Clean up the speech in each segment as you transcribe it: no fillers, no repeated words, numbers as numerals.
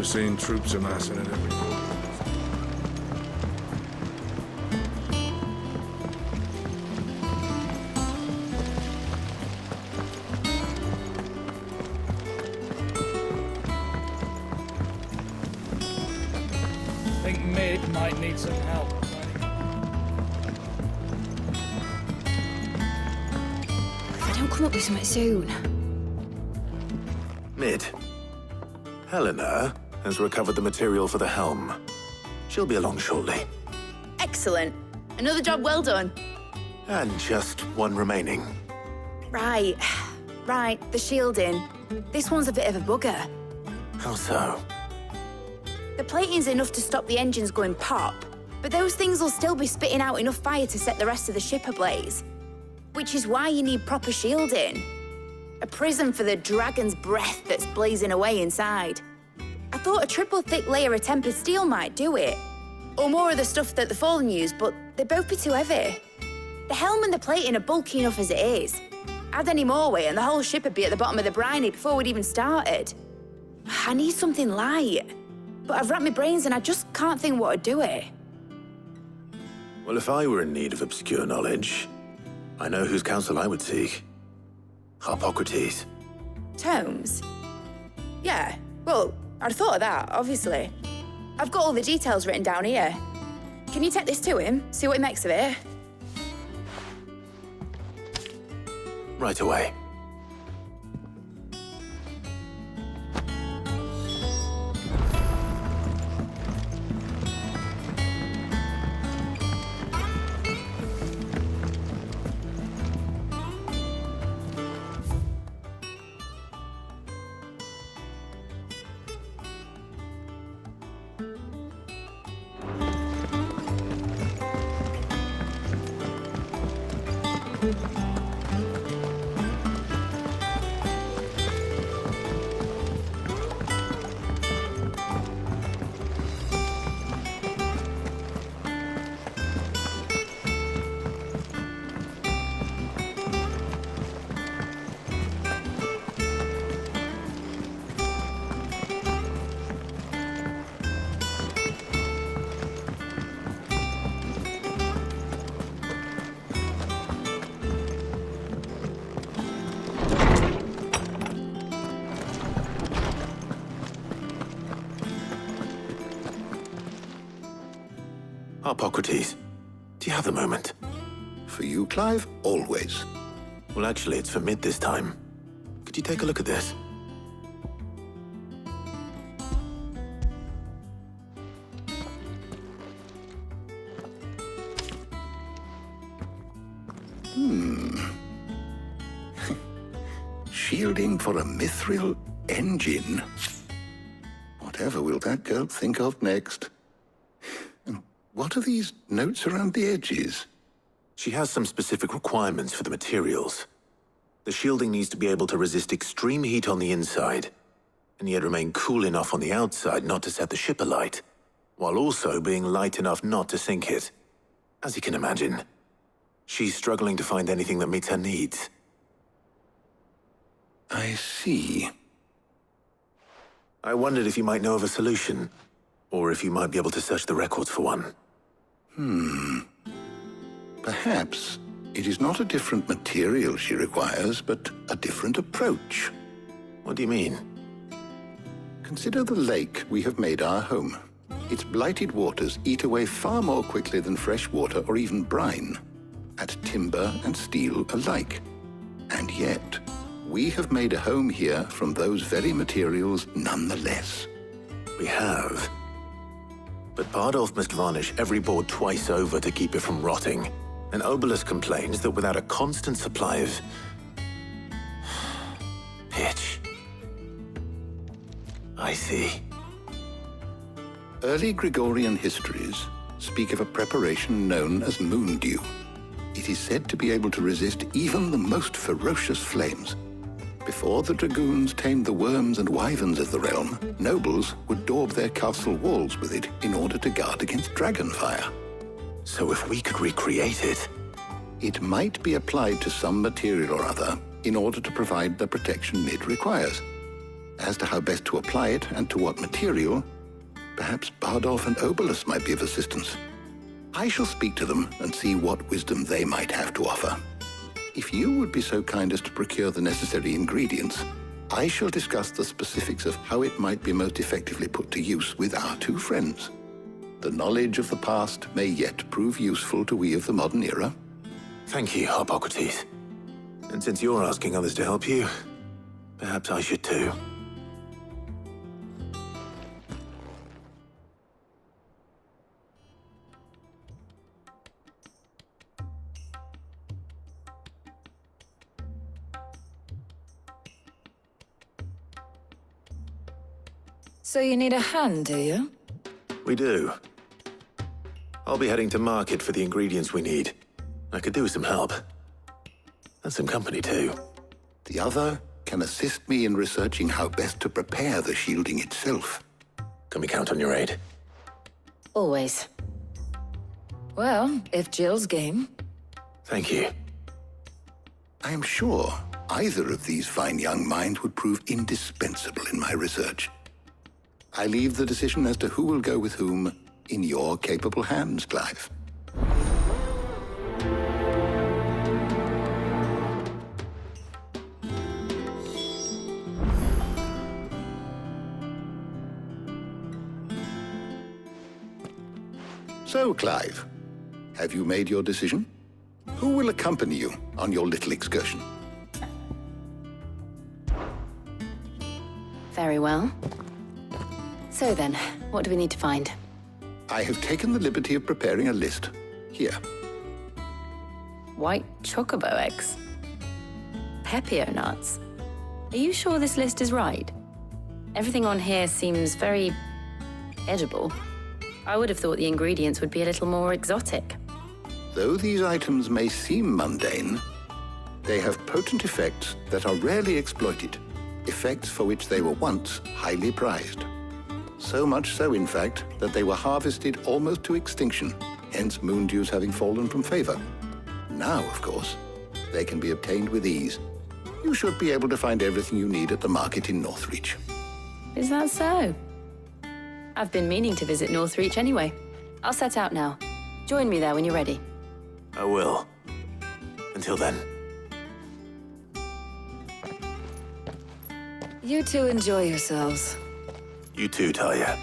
We're seeing troops amassing at every point. I think Mid might need some help. If I don't come up with something soon. Mid. Helena has recovered the material for the helm. She'll be along shortly. Excellent. Another job well done. And just one remaining. Right. Right, the shielding. This one's a bit of a bugger. How so? The plating's enough to stop the engines going pop, but those things will still be spitting out enough fire to set the rest of the ship ablaze. Which is why you need proper shielding. A prism for the dragon's breath that's blazing away inside. I thought a triple thick layer of tempered steel might do it. Or more of the stuff that the Fallen use, but they'd both be too heavy. The helm and the plating are bulky enough as it is. Add any more weight and the whole ship would be at the bottom of the briny before we'd even started. I need something light. But I've racked my brains and I just can't think what would do it. Well, if I were in need of obscure knowledge, I know whose counsel I would seek. Hippocrates. Tomes? Yeah, well, I'd thought of that, obviously. I've got all the details written down here. Can you take this to him, see what he makes of it? Right away. Hippocrates, do you have a moment? For you, Clive, always. Well, actually, it's for Mid this time. Could you take a look at this? Shielding for a mithril engine. Whatever will that girl think of next? And what are these notes around the edges? She has some specific requirements for the materials. The shielding needs to be able to resist extreme heat on the inside, and yet remain cool enough on the outside not to set the ship alight, while also being light enough not to sink it. As you can imagine, she's struggling to find anything that meets her needs. I see. I wondered if you might know of a solution, or if you might be able to search the records for one. Perhaps it is not a different material she requires, but a different approach. What do you mean? Consider the lake we have made our home. Its blighted waters eat away far more quickly than fresh water or even brine, at timber and steel alike. And yet, we have made a home here from those very materials nonetheless. We have. But Bardolph must varnish every board twice over to keep it from rotting. And Obelus complains that without a constant supply of pitch. I see. Early Gregorian histories speak of a preparation known as moon dew. It is said to be able to resist even the most ferocious flames. Before the dragoons tamed the worms and wyverns of the realm, nobles would daub their castle walls with it in order to guard against dragon fire. So if we could recreate it... It might be applied to some material or other in order to provide the protection Mid requires. As to how best to apply it and to what material, perhaps Bardolph and Obolus might be of assistance. I shall speak to them and see what wisdom they might have to offer. If you would be so kind as to procure the necessary ingredients, I shall discuss the specifics of how it might be most effectively put to use with our two friends. The knowledge of the past may yet prove useful to we of the modern era. Thank you, Hippocrates. And since you're asking others to help you, perhaps I should too. So you need a hand, do you? We do. I'll be heading to market for the ingredients we need. I could do with some help. And some company, too. The other can assist me in researching how best to prepare the shielding itself. Can we count on your aid? Always. Well, if Jill's game. Thank you. I am sure either of these fine young minds would prove indispensable in my research. I leave the decision as to who will go with whom in your capable hands, Clive. So, Clive, have you made your decision? Who will accompany you on your little excursion? Very well. So then, what do we need to find? I have taken the liberty of preparing a list. Here. White chocobo eggs. Pepio nuts. Are you sure this list is right? Everything on here seems very edible. I would have thought the ingredients would be a little more exotic. Though these items may seem mundane, they have potent effects that are rarely exploited, effects for which they were once highly prized. So much so, in fact, that they were harvested almost to extinction, hence moon dews having fallen from favor. Now, of course, they can be obtained with ease. You should be able to find everything you need at the market in Northreach. Is that so? I've been meaning to visit Northreach anyway. I'll set out now. Join me there when you're ready. I will. Until then. You two enjoy yourselves. You too, Talia.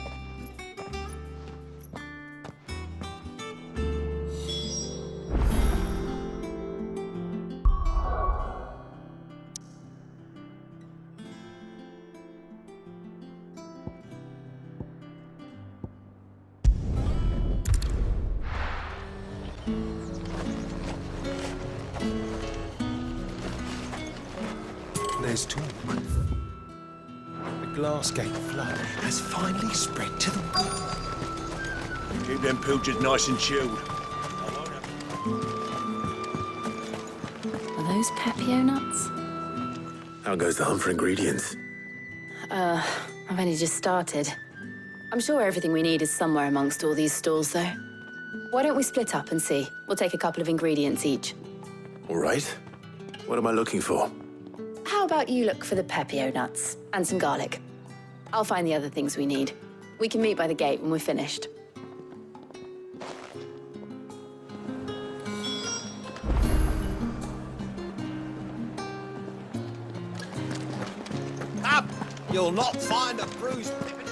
There's talk. The Glassgate flood has finally spread to the world. Keep them pilchards nice and chilled. Are those Pepio nuts? How goes the hunt for ingredients? I've only just started. I'm sure everything we need is somewhere amongst all these stalls, though. Why don't we split up and see? We'll take a couple of ingredients each. All right. What am I looking for? How about you look for the Pepio nuts and some garlic? I'll find the other things we need. We can meet by the gate when we're finished. Up! You'll not find a bruised pippin.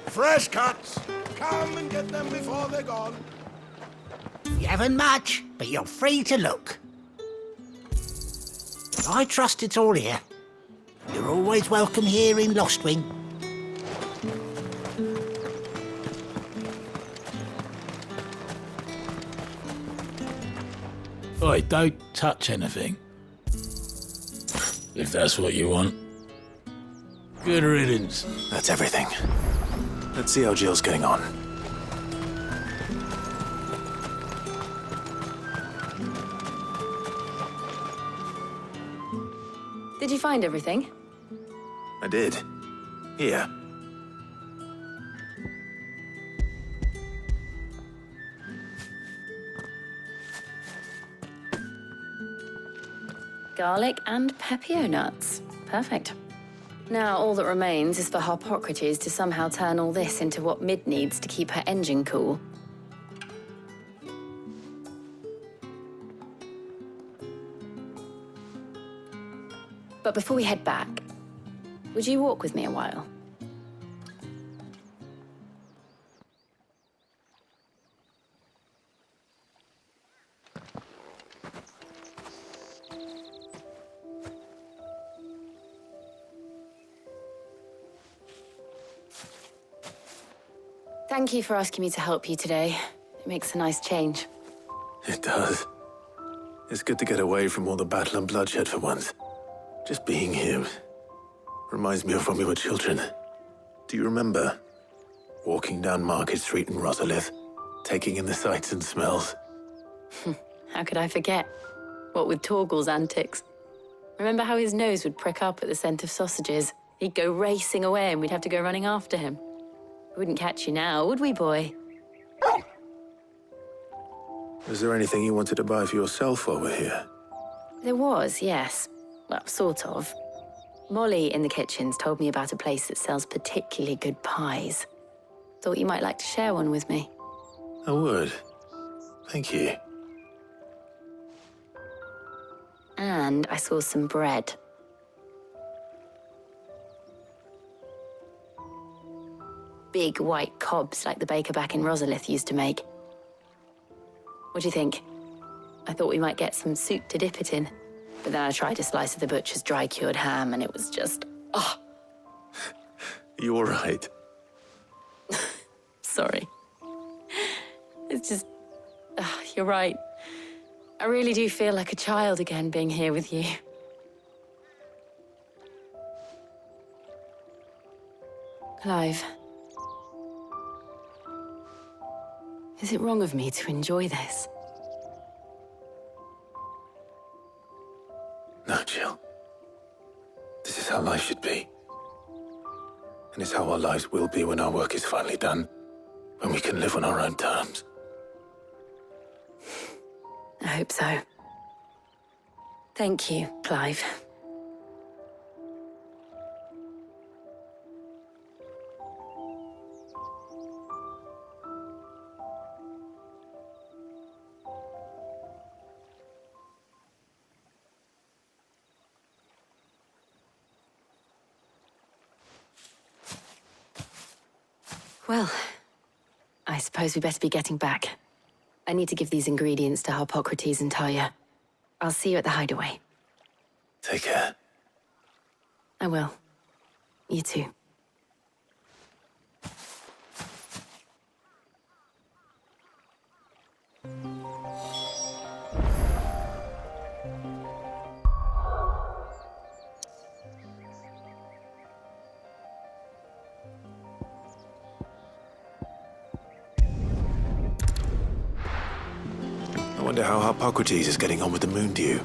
Fresh cuts! Come and get them before they're gone. You haven't much, but you're free to look. I trust it's all here. You're always welcome here in Lostwing. Oi, don't touch anything. If that's what you want. Good riddance. That's everything. Let's see how Jill's getting on. Did you find everything? I did. Here. Garlic and Pepio nuts. Perfect. Now, all that remains is for Harpocrates to somehow turn all this into what Mid needs to keep her engine cool. But before we head back, would you walk with me a while? Thank you for asking me to help you today. It makes a nice change. It does. It's good to get away from all the battle and bloodshed for once. Just being here reminds me of when we were children. Do you remember? Walking down Market Street in Rosalith, taking in the sights and smells. How could I forget? What with Torgal's antics. Remember how his nose would prick up at the scent of sausages? He'd go racing away and we'd have to go running after him. We wouldn't catch you now, would we, boy? Was there anything you wanted to buy for yourself while we're here? There was, yes. Well, sort of. Molly in the kitchens told me about a place that sells particularly good pies. Thought you might like to share one with me. I would. Thank you. And I saw some bread. Big white cobs like the baker back in Rosalith used to make. What do you think? I thought we might get some soup to dip it in. But then I tried a slice of the butcher's dry-cured ham and it was just, oh. You all right? Sorry. It's just, you're right. I really do feel like a child again being here with you. Clive. Is it wrong of me to enjoy this? No, Jill. This is how life should be. And it's how our lives will be when our work is finally done. When we can live on our own terms. I hope so. Thank you, Clive. Well, I suppose we better be getting back. I need to give these ingredients to Harpocrates and Tarja. I'll see you at the hideaway. Take care. I will. You too. I wonder how Harpocrates is getting on with the moon dew.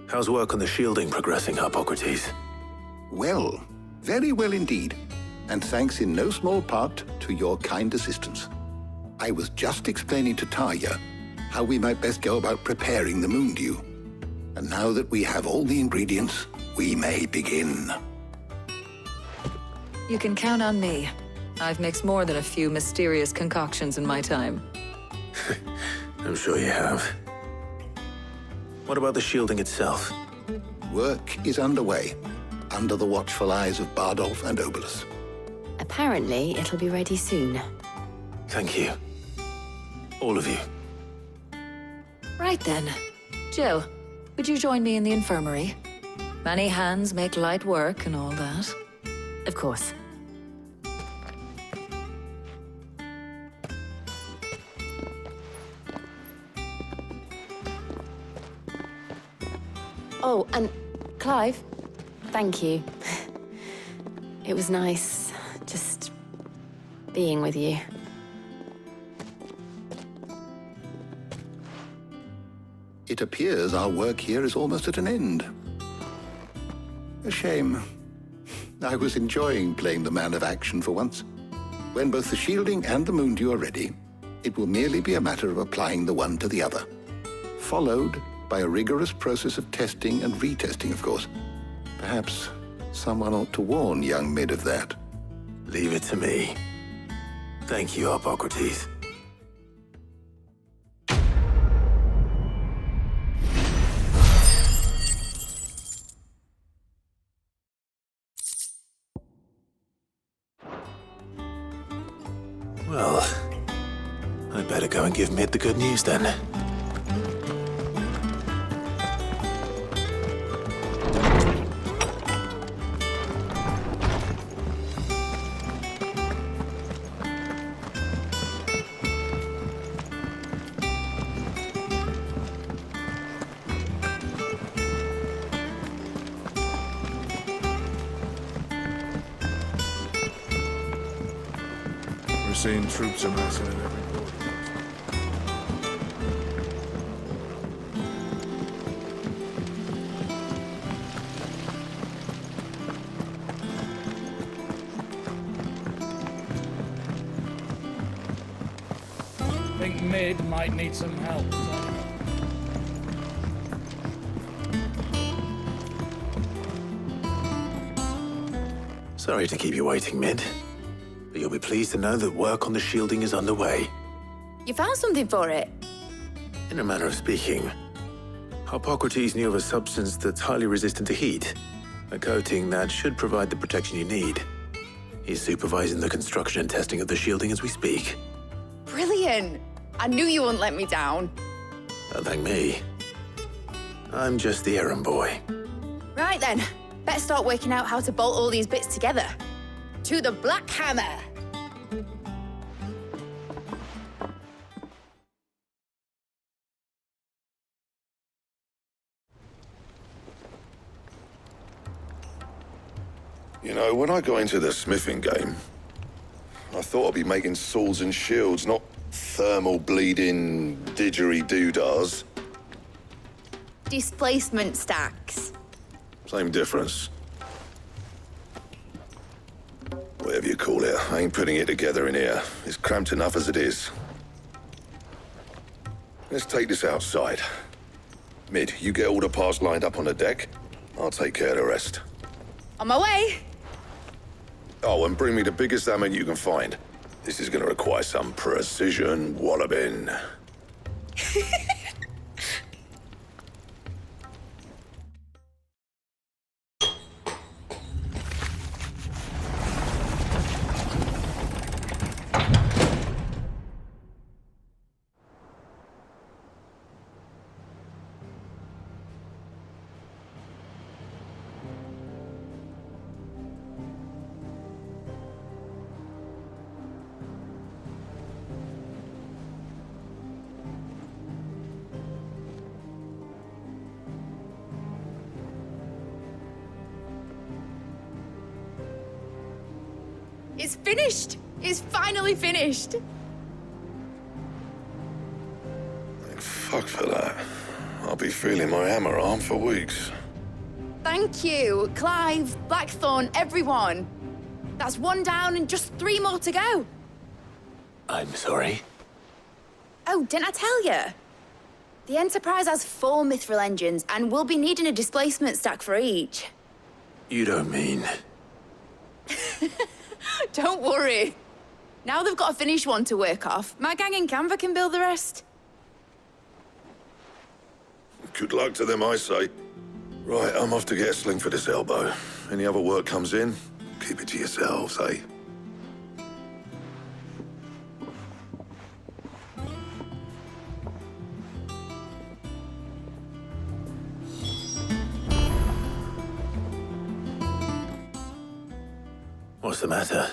How's work on the shielding progressing, Harpocrates? Well, very well indeed. And thanks in no small part to your kind assistance. I was just explaining to Tarja how we might best go about preparing the moon dew. And now that we have all the ingredients, we may begin. You can count on me. I've mixed more than a few mysterious concoctions in my time. I'm sure you have. What about the shielding itself? Work is underway, under the watchful eyes of Bardolph and Obolus. Apparently, it'll be ready soon. Thank you. All of you. Right then. Jill, would you join me in the infirmary? Many hands make light work and all that. Of course. Oh, and Clive, thank you. It was nice just being with you. It appears our work here is almost at an end. A shame. I was enjoying playing the man of action for once. When both the shielding and the moondew are ready, it will merely be a matter of applying the one to the other. Followed by a rigorous process of testing and retesting, of course. Perhaps someone ought to warn young Mid of that. Leave it to me. Thank you, Hippocrates. Well, I'd better go and give Mid the good news then. We're seeing troops amassing in every port. Think Mid might need some help. Sorry to keep you waiting, Mid. But you'll be pleased to know that work on the shielding is underway. You found something for it? In a manner of speaking, Hippocrates knew of a substance that's highly resistant to heat, a coating that should provide the protection you need. He's supervising the construction and testing of the shielding as we speak. Brilliant! I knew you wouldn't let me down. Don't thank me. I'm just the errand boy. Right then, better start working out how to bolt all these bits together. To the Black Hammer! You know, when I got into the smithing game, I thought I'd be making swords and shields, not thermal bleeding didgeridoo-dahs. Displacement stacks. Same difference. Whatever you call it, I ain't putting it together in here. It's cramped enough as it is. Let's take this outside. Mid, you get all the parts lined up on the deck. I'll take care of the rest. On my way! Oh, and bring me the biggest hammer you can find. This is gonna require some precision walloping. It's finished! It's finally finished! Thank fuck for that. I'll be feeling my hammer arm for weeks. Thank you, Clive, Blackthorn, everyone. That's one down and just 3 more to go. I'm sorry. Oh, didn't I tell you? The Enterprise has 4 mithril engines and we'll be needing a displacement stack for each. You don't mean... Don't worry. Now they've got a finished one to work off, my gang in Canva can build the rest. Good luck to them, I say. Right, I'm off to get a sling for this elbow. Any other work comes in, keep it to yourselves, eh? What's the matter?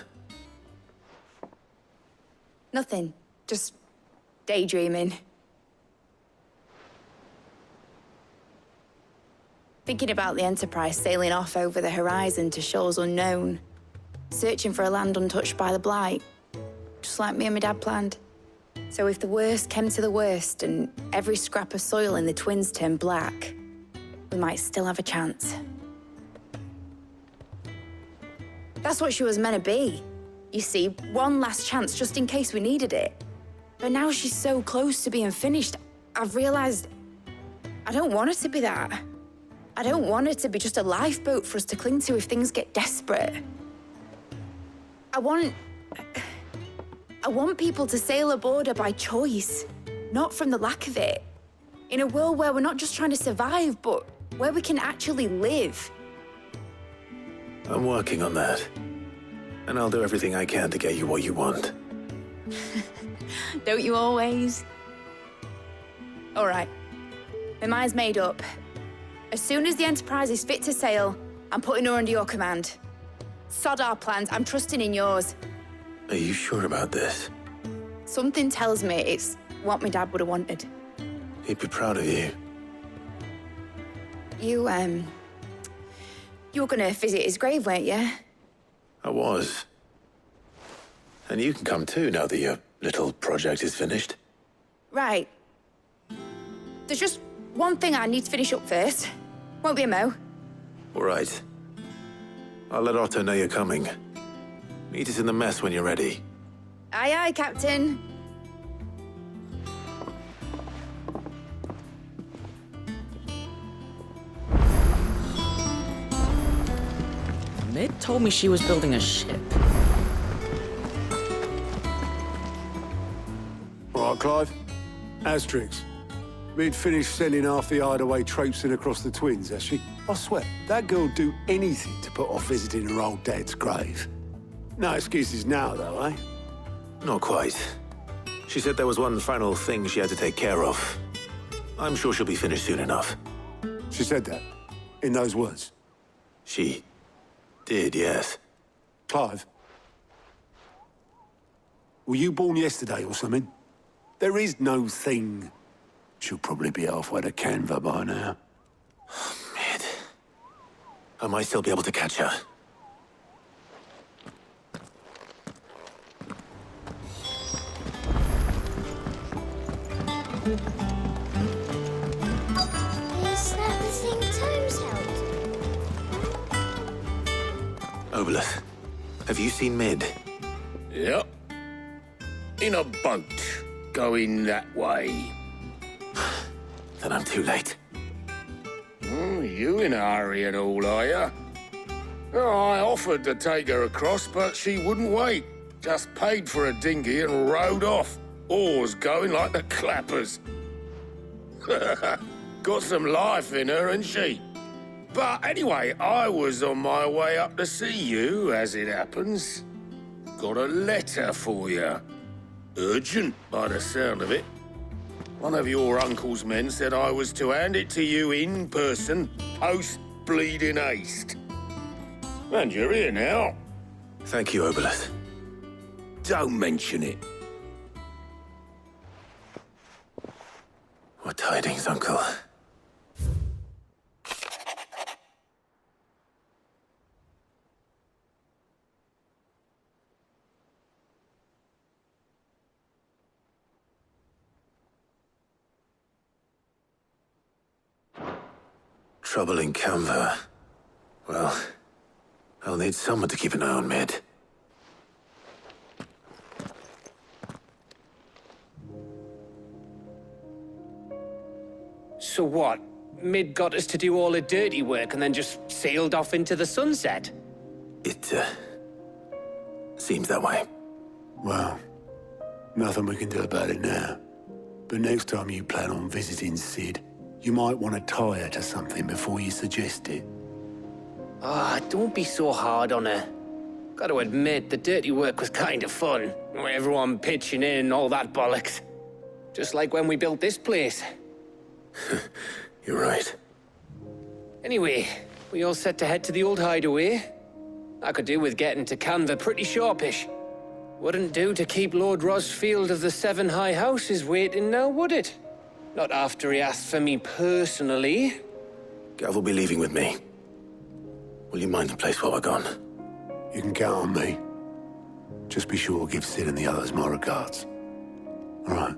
Nothing. Just daydreaming. Thinking about the Enterprise sailing off over the horizon to shores unknown, searching for a land untouched by the Blight, just like me and my dad planned. So if the worst came to the worst and every scrap of soil in the Twins turned black, we might still have a chance. That's what she was meant to be. You see, one last chance just in case we needed it. But now she's so close to being finished, I've realized I don't want her to be that. I don't want her to be just a lifeboat for us to cling to if things get desperate. I want people to sail aboard her by choice, not from the lack of it. In a world where we're not just trying to survive, but where we can actually live. I'm working on that. And I'll do everything I can to get you what you want. Don't you always? All right. My mind's made up. As soon as the Enterprise is fit to sail, I'm putting her under your command. Sod our plans, I'm trusting in yours. Are you sure about this? Something tells me it's what my dad would have wanted. He'd be proud of you. You were gonna visit his grave, weren't you? I was. And you can come too now that your little project is finished. Right. There's just one thing I need to finish up first. Won't be a mo. All right. I'll let Otto know you're coming. Meet us in the mess when you're ready. Aye, aye, Captain. Mid told me she was building a ship. All right, Clive. Asterix. We'd finished sending half the hideaway traipsing across the twins, has she? I swear, that girl'd do anything to put off visiting her old dad's grave. No excuses now, though, eh? Not quite. She said there was one final thing she had to take care of. I'm sure she'll be finished soon enough. She said that? In those words? She did, yes. Clive? Were you born yesterday or something? There is no thing. She'll probably be halfway to Canva by now. Mid. I might still be able to catch her. Is that the thing Tomes held? Obolus, have you seen Mid? Yep. In a boat, going that way. Then I'm too late. You in a hurry and all, are ya? Oh, I offered to take her across, but she wouldn't wait. Just paid for a dinghy and rowed off. Oars going like the clappers. Got some life in her, ain't she? But anyway, I was on my way up to see you, as it happens. Got a letter for you. Urgent, by the sound of it. One of your uncle's men said I was to hand it to you in person, post-bleeding haste. And you're here now. Thank you, Obolus. Don't mention it. What tidings, Uncle? Trouble in Canva. Well, I'll need someone to keep an eye on Mid. So what? Mid got us to do all the dirty work and then just sailed off into the sunset? It, seems that way. Well, nothing we can do about it now. But next time you plan on visiting Sid, you might want to tie her to something before you suggest it. Ah, don't be so hard on her. Gotta admit, the dirty work was kind of fun. Everyone pitching in and all that bollocks. Just like when we built this place. You're right. Anyway, we all set to head to the old hideaway. I could do with getting to Canva pretty sharpish. Wouldn't do to keep Lord Rosfield of the Seven High Houses waiting now, would it? Not after he asked for me personally. Gav will be leaving with me. Will you mind the place while we're gone? You can count on me. Just be sure to give Sid and the others my regards. All right.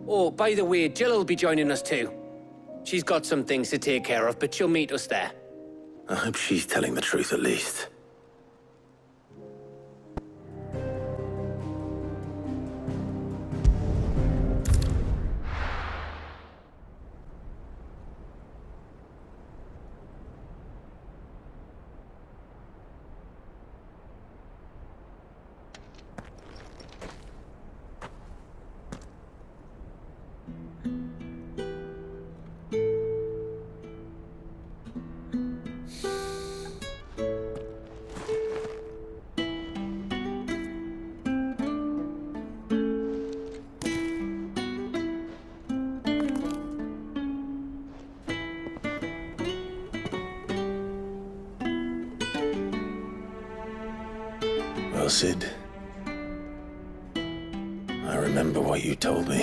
Oh, by the way, Jill will be joining us too. She's got some things to take care of, but she'll meet us there. I hope she's telling the truth at least. Well, Sid, I remember what you told me.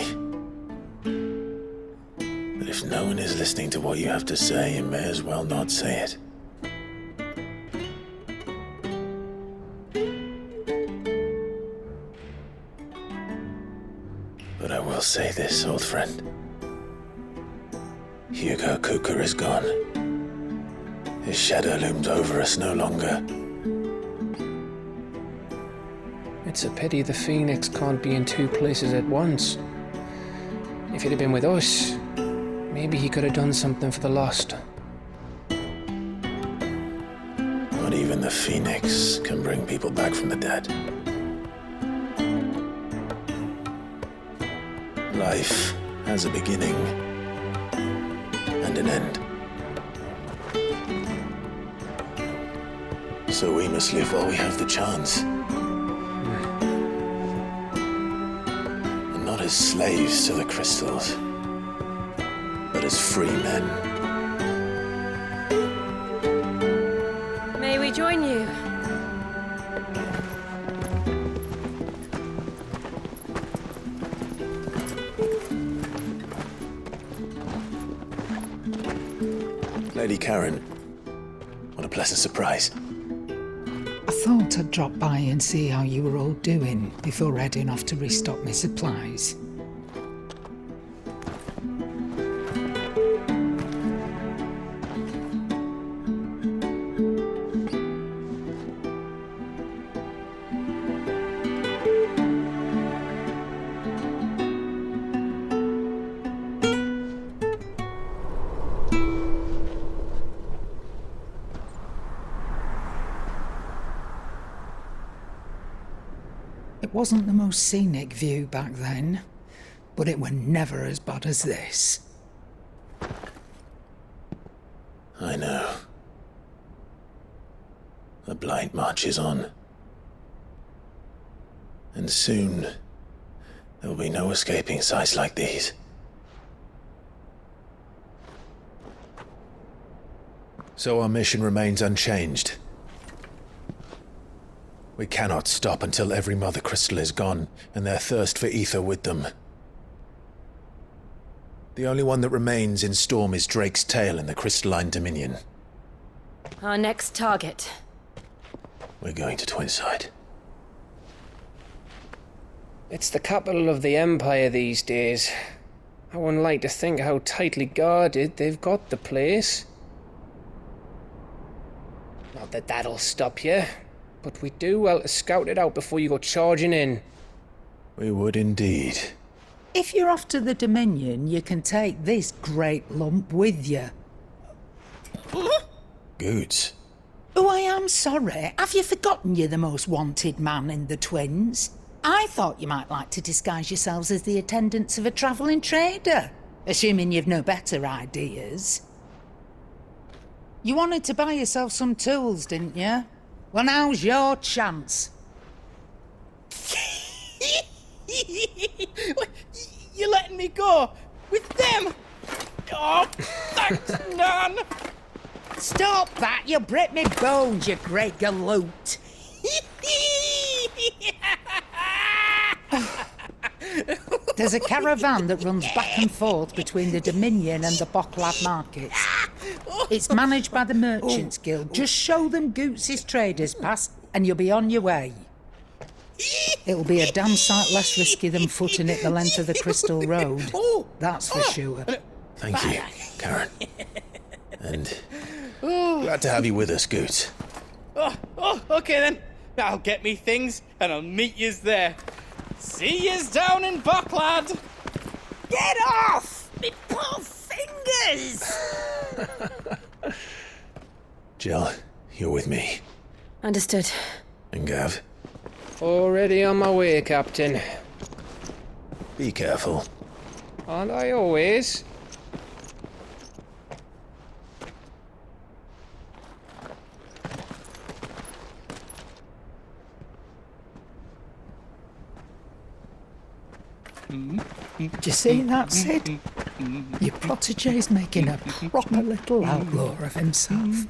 But if no one is listening to what you have to say, you may as well not say it. But I will say this, old friend. Hugo Cooker is gone. His shadow looms over us no longer. It's a pity the Phoenix can't be in two places at once. If he'd have been with us, maybe he could have done something for the lost. Not even the Phoenix can bring people back from the dead. Life has a beginning and an end. So we must live while we have the chance. And not as slaves to the crystals, but as free men. May we join you? Lady Karen, what a pleasant surprise. I thought I'd drop by and see how you were all doing before heading off to restock my supplies. It wasn't the most scenic view back then, but it were never as bad as this. I know. The Blight marches on. And soon, there will be no escaping sights like these. So our mission remains unchanged. We cannot stop until every Mother Crystal is gone, and their thirst for ether with them. The only one that remains in Storm is Drake's tail in the Crystalline Dominion. Our next target. We're going to Twinside. It's the capital of the Empire these days. I wouldn't like to think how tightly guarded they've got the place. Not that that'll stop you, but we do well to scout it out before you go charging in. We would indeed. If you're off to the Dominion, you can take this great lump with you. Goods. Oh, I am sorry. Have you forgotten you're the most wanted man in the Twins? I thought you might like to disguise yourselves as the attendants of a travelling trader, assuming you've no better ideas. You wanted to buy yourself some tools, didn't you? Well, now's your chance. You're letting me go with them? Oh, thanks, Nan. Stop that! You'll break me bones, you great galoot. There's a caravan that runs back and forth between the Dominion and the Bocklad markets. It's managed by the Merchants Guild. Just show them Goots' traders pass and you'll be on your way. It'll be a damn sight less risky than footing it the length of the Crystal Road. That's for sure. Thank you, Karen. And glad to have you with us, Goots. Okay then. I'll get me things and I'll meet yous there. See yous down in Bocklad. Get off! Me poor fingers! Jill, you're with me. Understood. And Gav, Already on my way, Captain. be careful. Aren't I always? Do you see that, Sid? Your protege's making a proper little outlaw of himself.